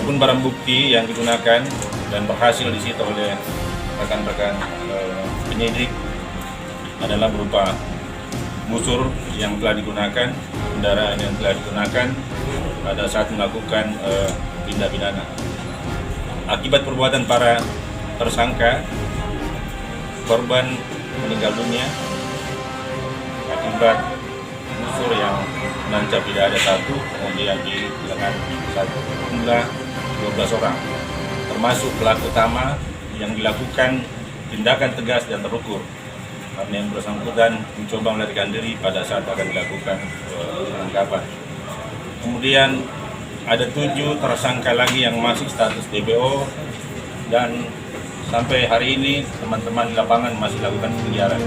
Adapun barang bukti yang digunakan dan berhasil disita oleh rekan-rekan penyidik adalah berupa busur yang telah digunakan, kendaraan yang telah digunakan pada saat melakukan tindak pidana. Akibat perbuatan para tersangka, korban meninggal dunia akibat busur yang menancap di dada satu, kemudian di lengan satu, jumlah 12 orang, termasuk pelaku utama yang dilakukan tindakan tegas dan terukur karena yang bersangkutan mencoba melarikan diri pada saat akan dilakukan penangkapan. Kemudian ada 7 tersangka lagi yang masih status DPO dan sampai hari ini teman-teman di lapangan masih lakukan pengejaran.